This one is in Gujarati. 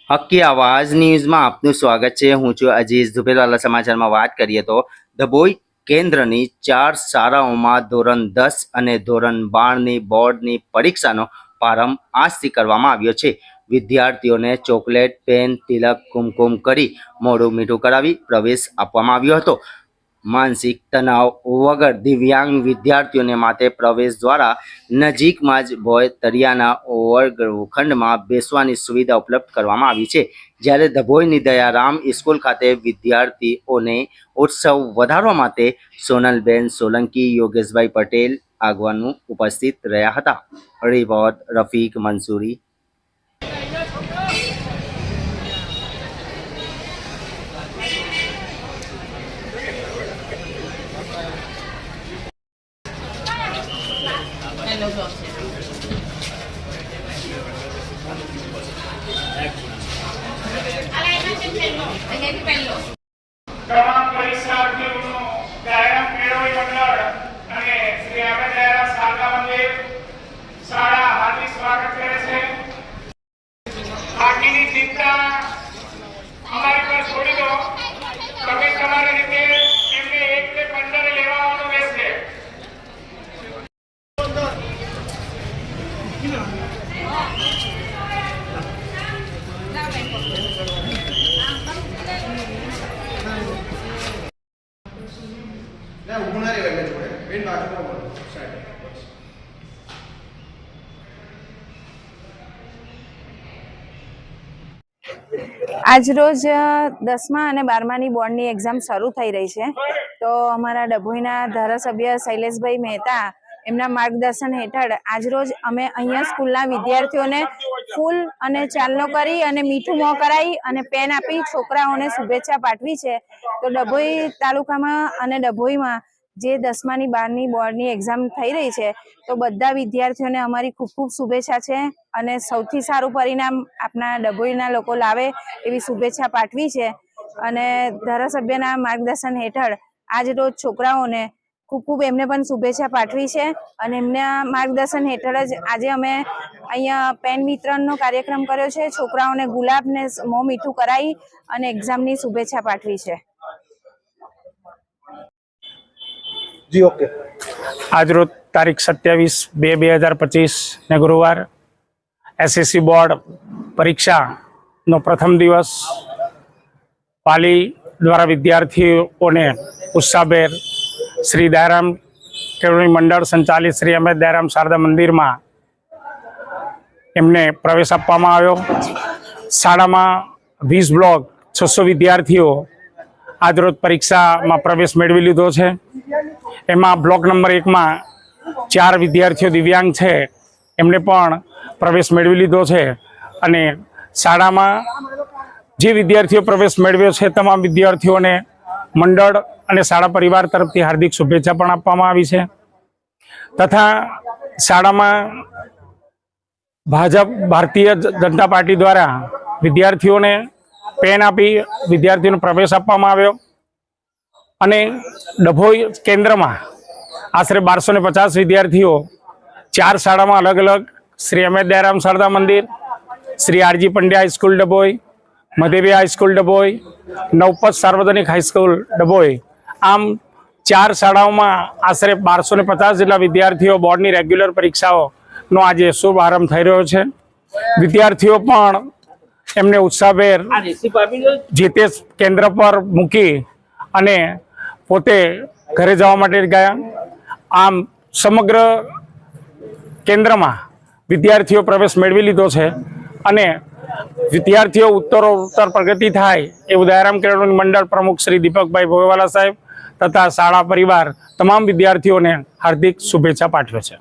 હક્કી આવાજ ન્યૂઝમાં આપનું સ્વાગત છે। હું છું અજીઝ ઝુબેરવાલા। સમાચારમાં વાત કરીએ તો ડભોઈ કેન્દ્રની 4 શાળાઓમાં ધોરણ 10 અને ધોરણ 12ની બોર્ડની પરીક્ષાનો પ્રારંભ આજથી કરવામાં આવ્યો છે। વિદ્યાર્થીઓને ચોકલેટ, પેન, તિલક, કુમકુમ કરી મોઢું મીઠું કરાવી પ્રવેશ આપવામાં આવ્યો હતો। માનસિક તણાવ વગર દિવ્યાંગ વિદ્યાર્થીઓને માટે પ્રવેશ દ્વારા નજીકમાં જ બોય તળિયાના વર્ગખંડમાં બેસવાની સુવિધા ઉપલબ્ધ કરવામાં આવી છે। જ્યારે ડભોઈની દયારામ સ્કૂલ ખાતે વિદ્યાર્થીઓને ઉત્સવ વધારવા માટે સોનલબેન સોલંકી, યોગેશભાઈ પટેલ આગેવાનો ઉપસ્થિત રહ્યા હતા। રિપોર્ટ રફીક મંસૂરી। તમામ પરીક્ષાર્થીઓનું દયારામ કેળવણી મંડળ અને શ્રી આંબેડ દયારામ શારદા મંદિર શાળા હાર્દિક સ્વાગત કરે છે। બાકીની ચિંતા અમારી પર છોડી દો। તમે તમારી રીતે એમને 1 થી 15 લેવાનું રહેશે। આજરોજ 10મા અને 12માની બોર્ડની એક્ઝામ શરૂ થઈ રહી છે। તો અમારા ડભોઈના ધારાસભ્ય શૈલેષભાઈ મહેતા એમના માર્ગદર્શન હેઠળ આજરોજ અમે અહીંયા સ્કૂલના વિદ્યાર્થીઓને ફૂલ અને ચાલનો કરી અને મીઠું મોં કરાવી અને પેન આપી છોકરાઓને શુભેચ્છા પાઠવી છે। તો ડભોઈ તાલુકામાં અને ડભોઈમાં જે 10માની 12ની બોર્ડની એક્ઝામ થઈ રહી છે તો બધા વિદ્યાર્થીઓને અમારી ખૂબ ખૂબ શુભેચ્છા છે અને સૌથી સારું પરિણામ આપણા ડભોઈના લોકો લાવે એવી શુભેચ્છા પાઠવી છે। અને ધારાસભ્યના માર્ગદર્શન હેઠળ આજ રોજ છોકરાઓને ખૂબ ખૂબ એમને પણ શુભેચ્છા પાઠવી છે અને એમના માર્ગદર્શન હેઠળ જ આજે અમે અહીંયા પેન વિતરણનો કાર્યક્રમ કર્યો છે। છોકરાઓને ગુલાબને મોં મીઠું કરાવી અને એક્ઝામની શુભેચ્છા પાઠવી છે। जी ओके। आज रोज तारीख 27/2/2025 ने गुरुवार एसएससी बोर्ड परीक्षा नो प्रथम दिवस पाली द्वारा विद्यार्थीओं ने उत्साहभेर श्री दयाराम केळवणी मंडल संचालित श्री आंबेड दयाराम शारदा मंदिर में एमने प्रवेश आपवामां आव्यो। शाळामां 20 ब्लॉक 600 विद्यार्थीओ आज रोज परीक्षा में प्रवेश मेळवी लीधो छे। एमां ब्लॉक नंबर 1 में 4 विद्यार्थीओ दिव्यांग है एमने पण प्रवेश मेळवी लीधो छे अने शाळामां जे विद्यार्थीओ प्रवेश मेळव्यो छे तमाम विद्यार्थीओने मंडळ अने शाळा परिवार तरफथी हार्दिक शुभेच्छा पण आपवामां आवी छे। तथा शाळामां भाजप भारतीय जनता पार्टी द्वारा विद्यार्थीओने पेन आपी विद्यार्थीओने प्रवेश आपवामां आव्यो अने डभोई केन्द्र में आश्रे 1250 विद्यार्थीओ 4 शाला में अलग अलग श्री आंबेड Dayaram Sharda Mandir, Shri RG Pandya high school Dabhoi, Madhevi high school Dabhoi, Navpat सार्वजनिक हाईस्कूल डभोई आम 4 शालाओं में आश्रे 1250 जेटला विद्यार्थीओ बोर्डनी रेग्युलर परीक्षाओं नो आज शुभारंभ थई रह्यो छे। विद्यार्थीओ पण एमने उत्साहभेर जे ते केन्द्र पर मूकी अने पोते घरे जवा माटे गया। आम समग्र केन्द्र में विद्यार्थीओ प्रवेश मेळवी लीधो छे अने विद्यार्थीओ उत्तरोत्तर प्रगति थाय एवुं दयाराम केळवणी मंडल प्रमुख श्री दीपकभाई भोयवाला साहेब तथा शाळा परिवार तमाम विद्यार्थीओने हार्दिक शुभेच्छा पाठवे छे।